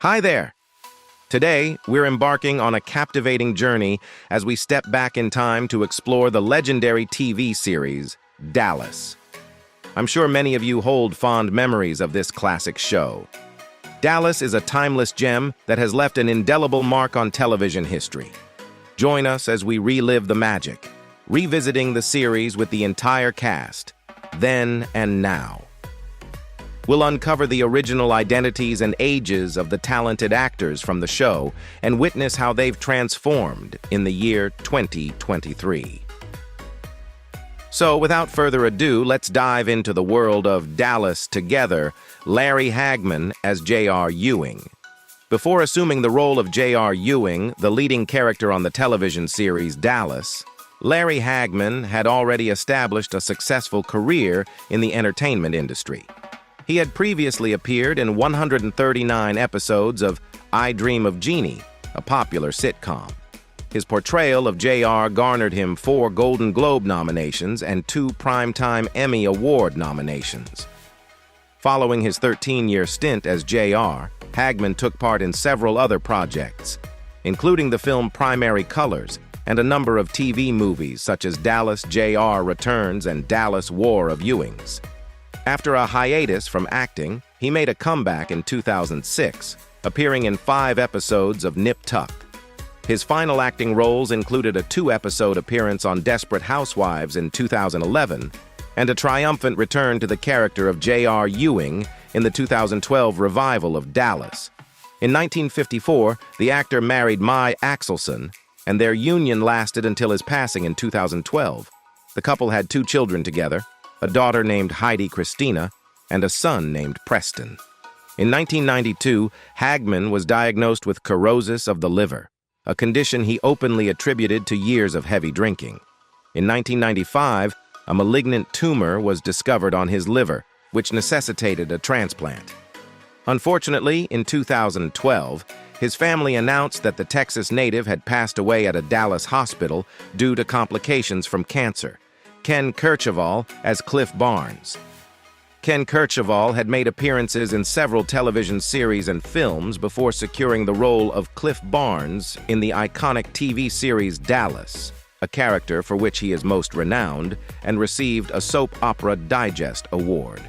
Hi there! Today, we're embarking on a captivating journey as we step back in time to explore the legendary TV series, Dallas. I'm sure many of you hold fond memories of this classic show. Dallas is a timeless gem that has left an indelible mark on television history. Join us as we relive the magic, revisiting the series with the entire cast, then and now. We'll uncover the original identities and ages of the talented actors from the show and witness how they've transformed in the year 2023. So, without further ado, let's dive into the world of Dallas together, Larry Hagman as J.R. Ewing. Before assuming the role of J.R. Ewing, the leading character on the television series Dallas, Larry Hagman had already established a successful career in the entertainment industry. He had previously appeared in 139 episodes of I Dream of Jeannie, a popular sitcom. His portrayal of J.R. garnered him 4 Golden Globe nominations and 2 Primetime Emmy Award nominations. Following his 13-year stint as J.R., Hagman took part in several other projects, including the film Primary Colors and a number of TV movies such as Dallas J.R. Returns and Dallas War of Ewings. After a hiatus from acting, he made a comeback in 2006, appearing in 5 episodes of Nip Tuck. His final acting roles included a 2-episode appearance on Desperate Housewives in 2011 and a triumphant return to the character of J.R. Ewing in the 2012 revival of Dallas. In 1954, the actor married Mai Axelson, and their union lasted until his passing in 2012. The couple had 2 children together, a daughter named Heidi Christina, and a son named Preston. In 1992, Hagman was diagnosed with cirrhosis of the liver, a condition he openly attributed to years of heavy drinking. In 1995, a malignant tumor was discovered on his liver, which necessitated a transplant. Unfortunately, in 2012, his family announced that the Texas native had passed away at a Dallas hospital due to complications from cancer. Ken Kercheval as Cliff Barnes. Ken Kercheval had made appearances in several television series and films before securing the role of Cliff Barnes in the iconic TV series Dallas, a character for which he is most renowned and received a Soap Opera Digest award.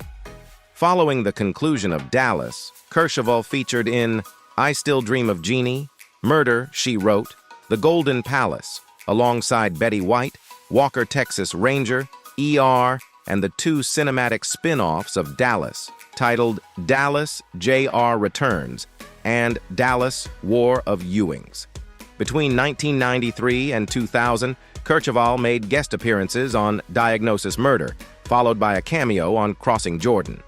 Following the conclusion of Dallas, Kercheval featured in I Still Dream of Jeannie, Murder, She Wrote, The Golden Palace, alongside Betty White, Walker, Texas Ranger, ER, and the 2 cinematic spin-offs of Dallas, titled Dallas J.R. Returns and Dallas War of Ewings. Between 1993 and 2000, Kercheval made guest appearances on Diagnosis Murder, followed by a cameo on Crossing Jordan.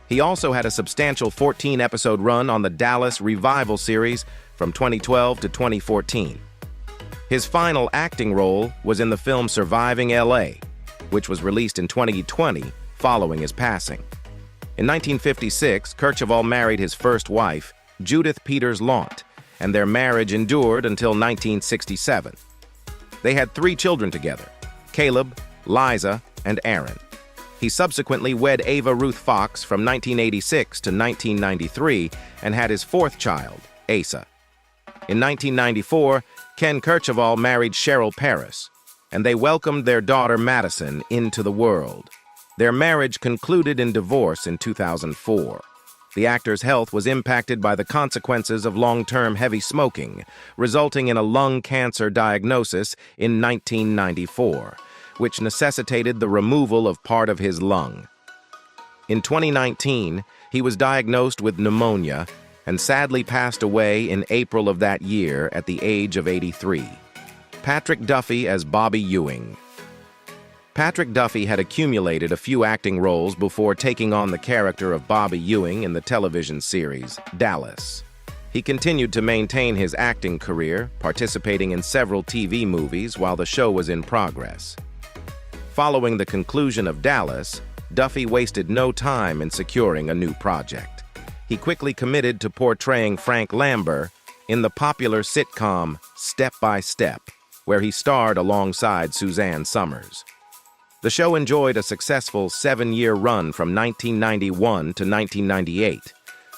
He also had a substantial 14-episode run on the Dallas Revival series from 2012 to 2014. His final acting role was in the film Surviving L.A., which was released in 2020 following his passing. In 1956, Kercheval married his first wife, Judith Peters Launt, and their marriage endured until 1967. They had 3 children together, Caleb, Liza, and Aaron. He subsequently wed Ava Ruth Fox from 1986 to 1993 and had his 4th child, Asa. In 1994, Ken Kercheval married Cheryl Paris, and they welcomed their daughter Madison into the world. Their marriage concluded in divorce in 2004. The actor's health was impacted by the consequences of long-term heavy smoking, resulting in a lung cancer diagnosis in 1994, which necessitated the removal of part of his lung. In 2019, he was diagnosed with pneumonia and sadly passed away in April of that year at the age of 83. Patrick Duffy as Bobby Ewing. Patrick Duffy had accumulated a few acting roles before taking on the character of Bobby Ewing in the television series Dallas. He continued to maintain his acting career, participating in several TV movies while the show was in progress. Following the conclusion of Dallas, Duffy wasted no time in securing a new project. He quickly committed to portraying Frank Lambert in the popular sitcom Step by Step, where he starred alongside Suzanne Summers. The show enjoyed a successful 7-year run from 1991 to 1998,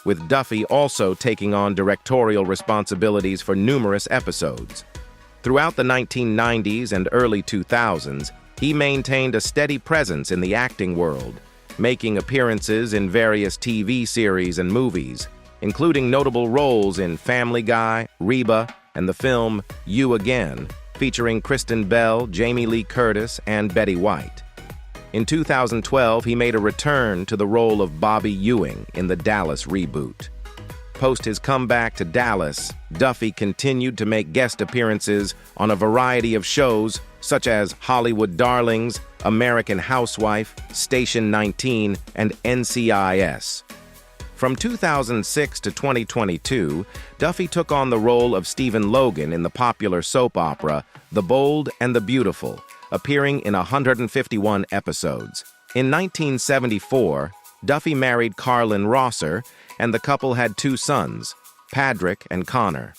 with Duffy also taking on directorial responsibilities for numerous episodes. Throughout the 1990s and early 2000s, he maintained a steady presence in the acting world, making appearances in various TV series and movies, including notable roles in Family Guy, Reba, and the film You Again, featuring Kristen Bell, Jamie Lee Curtis, and Betty White. In 2012, he made a return to the role of Bobby Ewing in the Dallas reboot. Post his comeback to Dallas, Duffy continued to make guest appearances on a variety of shows such as Hollywood Darlings, American Housewife, Station 19, and NCIS. From 2006 to 2022, Duffy took on the role of Stephen Logan in the popular soap opera The Bold and the Beautiful, appearing in 151 episodes. In 1974, Duffy married Carlin Rosser, and the couple had 2 sons, Patrick and Connor.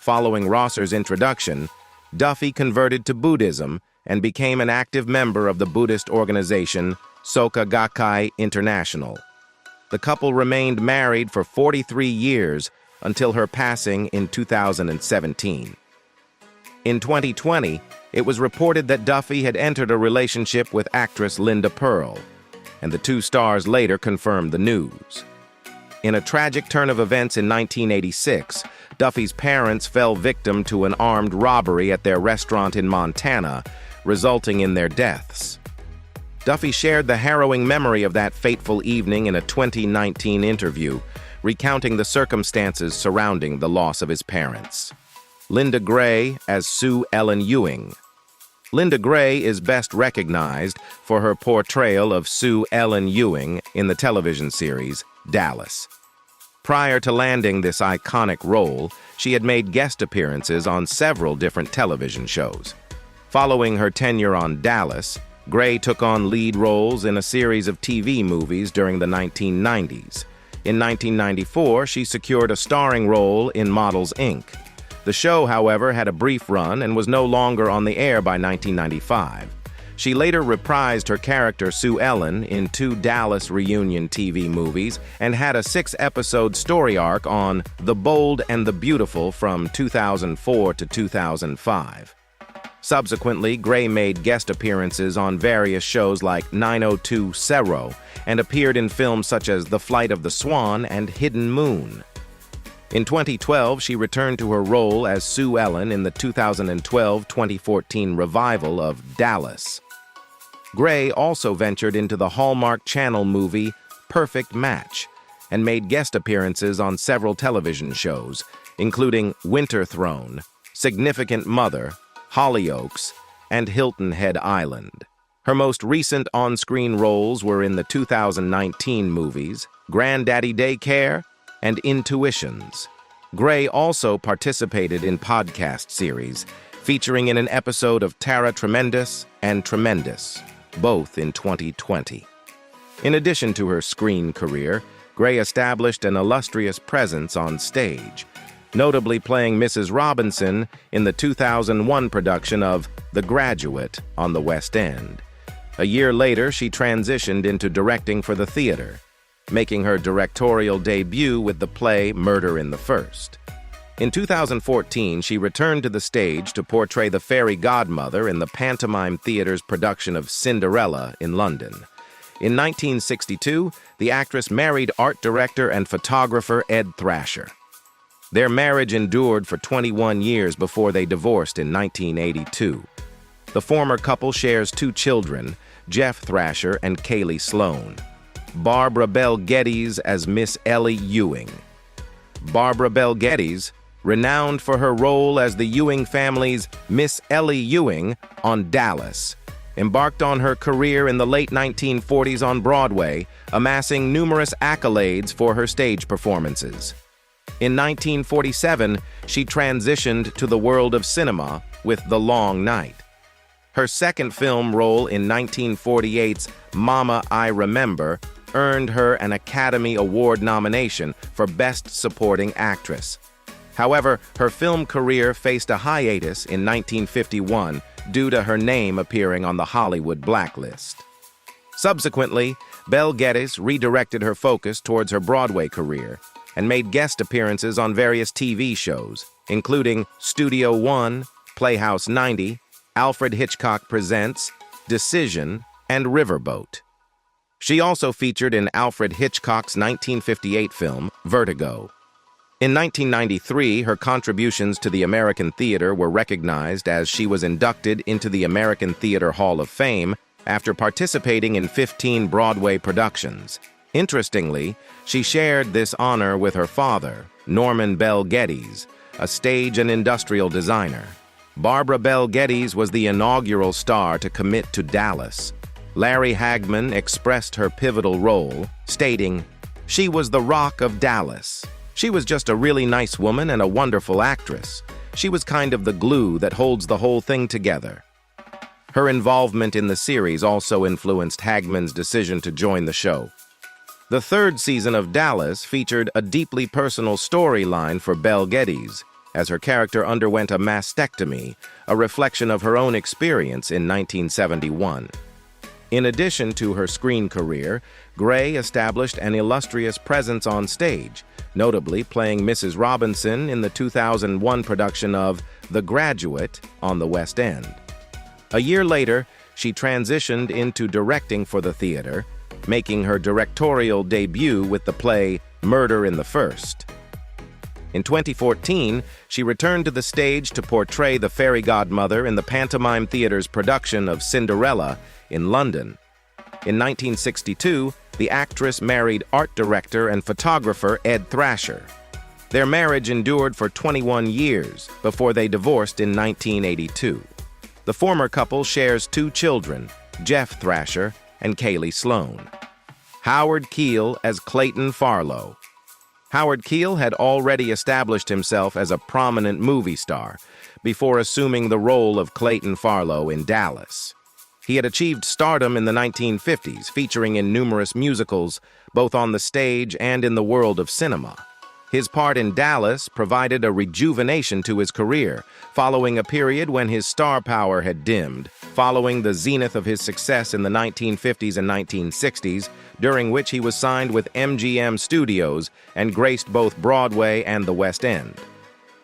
Following Rosser's introduction, Duffy converted to Buddhism and became an active member of the Buddhist organization Soka Gakkai International. The couple remained married for 43 years until her passing in 2017. In 2020, it was reported that Duffy had entered a relationship with actress Linda Pearl, and the 2 stars later confirmed the news. In a tragic turn of events in 1986, Duffy's parents fell victim to an armed robbery at their restaurant in Montana, resulting in their deaths. Duffy shared the harrowing memory of that fateful evening in a 2019 interview, recounting the circumstances surrounding the loss of his parents. Linda Gray as Sue Ellen Ewing. Linda Gray is best recognized for her portrayal of Sue Ellen Ewing in the television series Dallas. Prior to landing this iconic role, she had made guest appearances on several different television shows. Following her tenure on Dallas, Gray took on lead roles in a series of TV movies during the 1990s. In 1994, she secured a starring role in Models, Inc. The show, however, had a brief run and was no longer on the air by 1995. She later reprised her character Sue Ellen in 2 Dallas reunion TV movies and had a 6-episode story arc on The Bold and the Beautiful from 2004 to 2005. Subsequently, Gray made guest appearances on various shows like 902 Cerro and appeared in films such as The Flight of the Swan and Hidden Moon. In 2012, she returned to her role as Sue Ellen in the 2012-2014 revival of Dallas. Gray also ventured into the Hallmark Channel movie Perfect Match and made guest appearances on several television shows, including Winter Throne, Significant Mother, Hollyoaks, and Hilton Head Island. Her most recent on-screen roles were in the 2019 movies Granddaddy Daycare and Intuitions. Gray also participated in podcast series, featuring in an episode of Tara Tremendous and Tremendous, both in 2020. In addition to her screen career, Gray established an illustrious presence on stage, notably playing Mrs. Robinson in the 2001 production of The Graduate on the West End. A year later, she transitioned into directing for the theater, making her directorial debut with the play Murder in the First. In 2014, she returned to the stage to portray the fairy godmother in the Pantomime Theatre's production of Cinderella in London. In 1962, the actress married art director and photographer Ed Thrasher. Their marriage endured for 21 years before they divorced in 1982. The former couple shares 2 children, Jeff Thrasher and Kaylee Sloan. Barbara Bell Geddes as Miss Ellie Ewing. Barbara Bell Geddes, renowned for her role as the Ewing family's Miss Ellie Ewing on Dallas, embarked on her career in the late 1940s on Broadway, amassing numerous accolades for her stage performances. In 1947, she transitioned to the world of cinema with The Long Night. Her second film role in 1948's Mama, I Remember earned her an Academy Award nomination for Best Supporting Actress. However, her film career faced a hiatus in 1951 due to her name appearing on the Hollywood blacklist. Subsequently, Belle Geddes redirected her focus towards her Broadway career, and made guest appearances on various TV shows, including Studio One, Playhouse 90, Alfred Hitchcock Presents, Decision, and Riverboat. She also featured in Alfred Hitchcock's 1958 film, Vertigo. In 1993, her contributions to the American theater were recognized as she was inducted into the American Theater Hall of Fame after participating in 15 Broadway productions. Interestingly, she shared this honor with her father, Norman Bell Geddes, a stage and industrial designer. Barbara Bell Geddes was the inaugural star to commit to Dallas. Larry Hagman expressed her pivotal role, stating, "She was the rock of Dallas. She was just a really nice woman and a wonderful actress. She was kind of the glue that holds the whole thing together." Her involvement in the series also influenced Hagman's decision to join the show. The third season of Dallas featured a deeply personal storyline for Bell Geddes, as her character underwent a mastectomy, a reflection of her own experience in 1971. In addition to her screen career, Gray established an illustrious presence on stage, notably playing Mrs. Robinson in the 2001 production of The Graduate on the West End. A year later, she transitioned into directing for the theater, making her directorial debut with the play Murder in the First. In 2014, she returned to the stage to portray the fairy godmother in the Pantomime Theatre's production of Cinderella in London. In 1962, the actress married art director and photographer Ed Thrasher. Their marriage endured for 21 years before they divorced in 1982. The former couple shares 2 children, Jeff Thrasher and Kaylee Sloan. Howard Keel as Clayton Farlo. Howard Keel had already established himself as a prominent movie star before assuming the role of Clayton Farlo in Dallas. He had achieved stardom in the 1950s, featuring in numerous musicals, both on the stage and in the world of cinema. His part in Dallas provided a rejuvenation to his career, following a period when his star power had dimmed, following the zenith of his success in the 1950s and 1960s, during which he was signed with MGM Studios and graced both Broadway and the West End.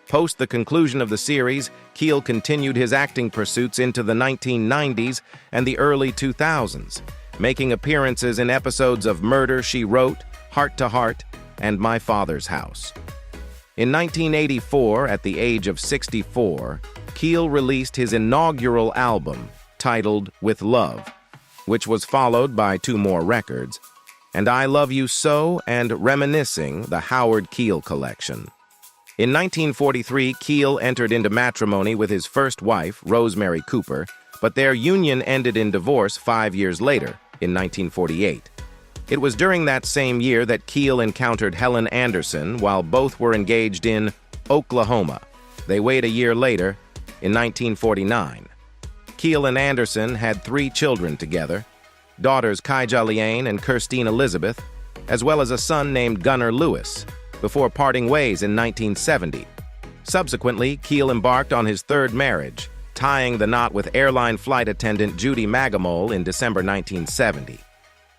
Post the conclusion of the series, Keel continued his acting pursuits into the 1990s and the early 2000s, making appearances in episodes of Murder, She Wrote, Heart to Heart, and My Father's House. In 1984, at the age of 64, Keel released his inaugural album, titled With Love, which was followed by 2 more records, And I Love You So and Reminiscing, the Howard Keel Collection. In 1943, Keel entered into matrimony with his first wife, Rosemary Cooper, but their union ended in divorce 5 years later, in 1948. It was during that same year that Keel encountered Helen Anderson while both were engaged in Oklahoma. They wed a year later, in 1949. Keel and Anderson had 3 children together, daughters Kaija Liane and Kirstine Elizabeth, as well as a son named Gunnar Lewis, before parting ways in 1970. Subsequently, Keel embarked on his 3rd marriage, tying the knot with airline flight attendant Judy Magamole in December 1970.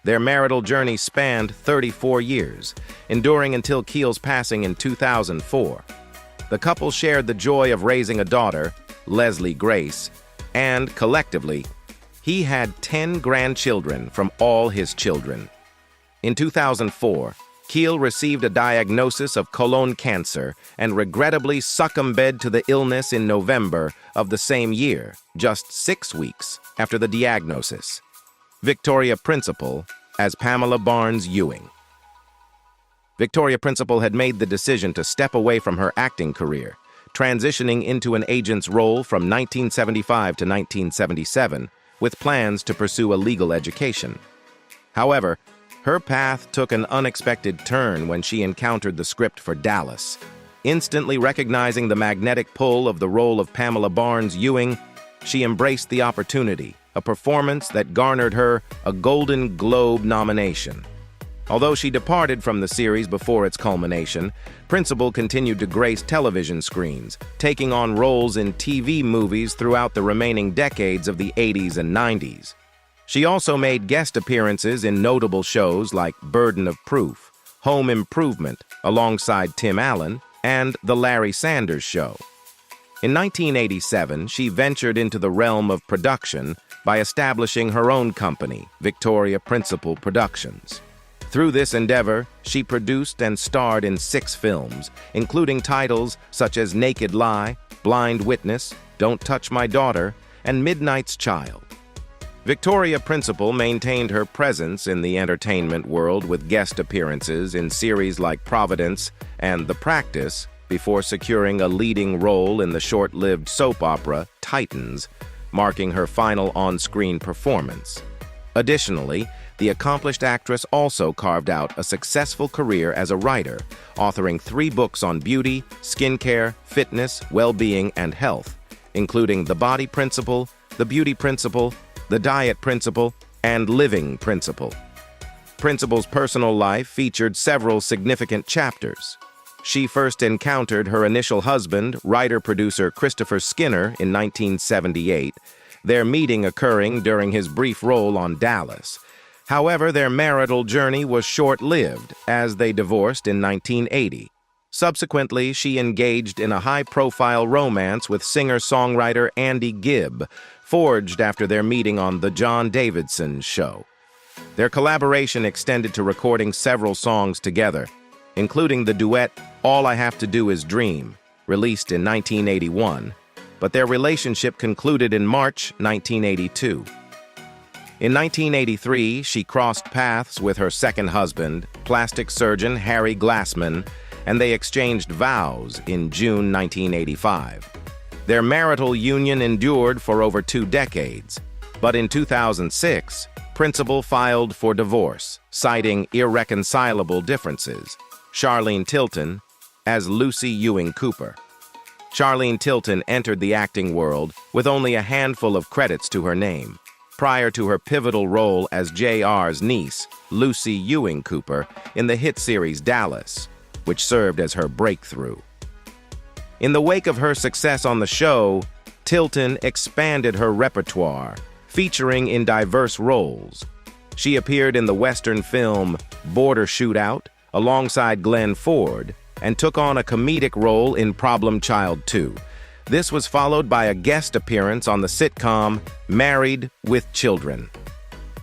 Their marital journey spanned 34 years, enduring until Keel's passing in 2004. The couple shared the joy of raising a daughter, Leslie Grace, and, collectively, he had 10 grandchildren from all his children. In 2004, Keel received a diagnosis of colon cancer and regrettably succumbed to the illness in November of the same year, just 6 weeks after the diagnosis. Victoria Principal as Pamela Barnes Ewing. Victoria Principal had made the decision to step away from her acting career, transitioning into an agent's role from 1975 to 1977, with plans to pursue a legal education. However, her path took an unexpected turn when she encountered the script for Dallas. Instantly recognizing the magnetic pull of the role of Pamela Barnes Ewing, she embraced the opportunity, a performance that garnered her a Golden Globe nomination. Although she departed from the series before its culmination, Principal continued to grace television screens, taking on roles in TV movies throughout the remaining decades of the 80s and 90s. She also made guest appearances in notable shows like Burden of Proof, Home Improvement, alongside Tim Allen, and The Larry Sanders Show. In 1987, she ventured into the realm of production by establishing her own company, Victoria Principal Productions. Through this endeavor, she produced and starred in 6 films, including titles such as Naked Lie, Blind Witness, Don't Touch My Daughter, and Midnight's Child. Victoria Principal maintained her presence in the entertainment world with guest appearances in series like Providence and The Practice before securing a leading role in the short-lived soap opera Titans, marking her final on-screen performance. Additionally, the accomplished actress also carved out a successful career as a writer, authoring 3 books on beauty, skincare, fitness, well-being, and health, including The Body Principle, The Beauty Principle, The Diet Principle, and Living Principle. Principal's personal life featured several significant chapters. She first encountered her initial husband, writer-producer Christopher Skinner, in 1978, their meeting occurring during his brief role on Dallas. However, their marital journey was short-lived, as they divorced in 1980. Subsequently, she engaged in a high-profile romance with singer-songwriter Andy Gibb, forged after their meeting on The John Davidson Show. Their collaboration extended to recording several songs together, including the duet All I Have to Do Is Dream, released in 1981, but their relationship concluded in March 1982. In 1983, she crossed paths with her second husband, plastic surgeon Harry Glassman, and they exchanged vows in June 1985. Their marital union endured for over 2 decades, but in 2006, Principal filed for divorce, citing irreconcilable differences. Charlene Tilton as Lucy Ewing Cooper. Charlene Tilton entered the acting world with only a handful of credits to her name, prior to her pivotal role as JR's niece, Lucy Ewing Cooper, in the hit series Dallas, which served as her breakthrough. In the wake of her success on the show, Tilton expanded her repertoire, featuring in diverse roles. She appeared in the Western film Border Shootout alongside Glenn Ford and took on a comedic role in Problem Child 2. This was followed by a guest appearance on the sitcom Married with Children.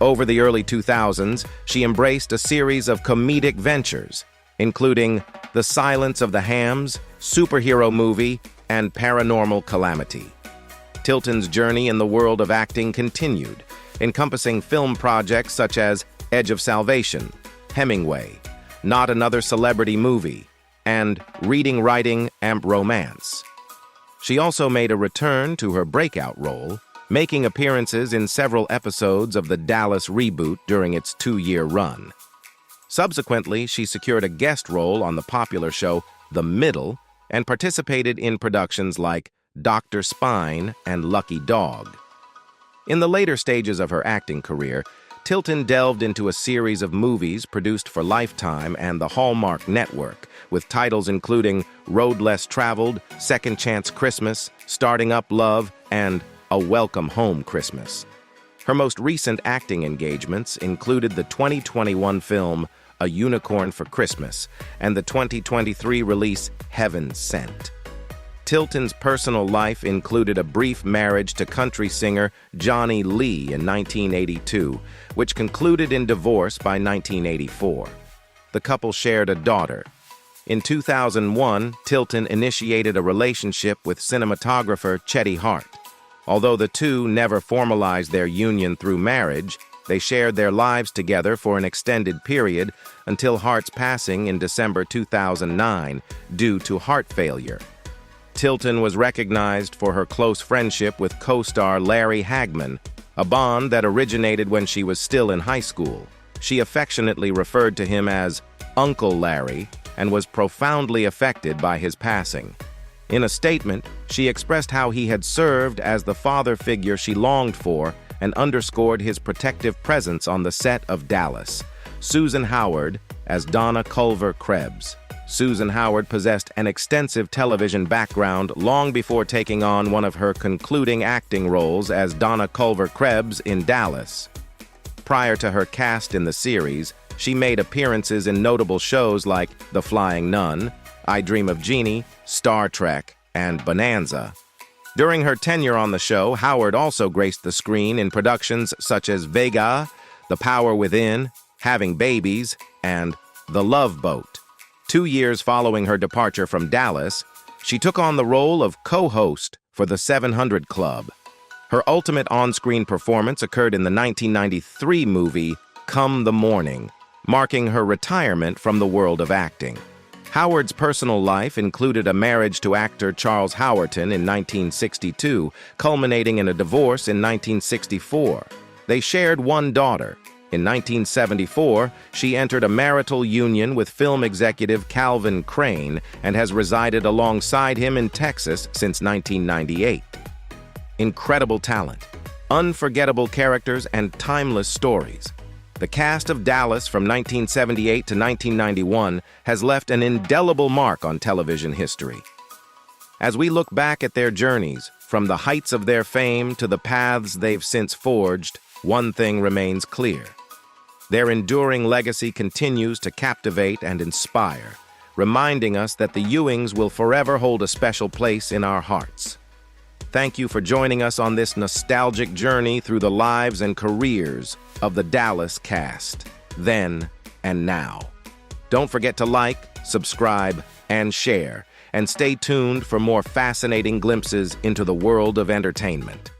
Over the early 2000s, she embraced a series of comedic ventures, including The Silence of the Hams, superhero movie, and Paranormal Calamity. Tilton's journey in the world of acting continued, encompassing film projects such as Edge of Salvation, Hemingway, Not Another Celebrity Movie, and Reading, Writing, and Romance. She also made a return to her breakout role, making appearances in several episodes of the Dallas reboot during its 2-year run. Subsequently, she secured a guest role on the popular show The Middle and participated in productions like Dr. Spine and Lucky Dog. In the later stages of her acting career, Tilton delved into a series of movies produced for Lifetime and the Hallmark Network, with titles including Road Less Traveled, Second Chance Christmas, Starting Up Love, and A Welcome Home Christmas. Her most recent acting engagements included the 2021 film A Unicorn for Christmas and the 2023 release Heaven Sent. Tilton's personal life included a brief marriage to country singer Johnny Lee in 1982, which concluded in divorce by 1984. The couple shared a daughter. In 2001, Tilton initiated a relationship with cinematographer Chetty Hart. Although the two never formalized their union through marriage, they shared their lives together for an extended period until Hart's passing in December 2009 due to heart failure. Tilton was recognized for her close friendship with co-star Larry Hagman, a bond that originated when she was still in high school. She affectionately referred to him as Uncle Larry and was profoundly affected by his passing. In a statement, she expressed how he had served as the father figure she longed for and underscored his protective presence on the set of Dallas. Susan Howard as Donna CulverKrebs. Susan Howard possessed an extensive television background long before taking on one of her concluding acting roles as Donna CulverKrebs in Dallas. Prior to her cast in the series, she made appearances in notable shows like The Flying Nun, I Dream of Jeannie, Star Trek, and Bonanza. During her tenure on the show, Howard also graced the screen in productions such as Vega, The Power Within, Having Babies, and The Love Boat. 2 years following her departure from Dallas, she took on the role of co-host for the 700 Club. Her ultimate on-screen performance occurred in the 1993 movie Come the Morning, marking her retirement from the world of acting. Howard's personal life included a marriage to actor Charles Howerton in 1962, culminating in a divorce in 1964. They shared one daughter. In 1974, she entered a marital union with film executive Calvin Crane and has resided alongside him in Texas since 1998. Incredible talent, unforgettable characters, and timeless stories. The cast of Dallas from 1978 to 1991 has left an indelible mark on television history. As we look back at their journeys, from the heights of their fame to the paths they've since forged, one thing remains clear. Their enduring legacy continues to captivate and inspire, reminding us that the Ewings will forever hold a special place in our hearts. Thank you for joining us on this nostalgic journey through the lives and careers of the Dallas cast, then and now. Don't forget to like, subscribe, and share, and stay tuned for more fascinating glimpses into the world of entertainment.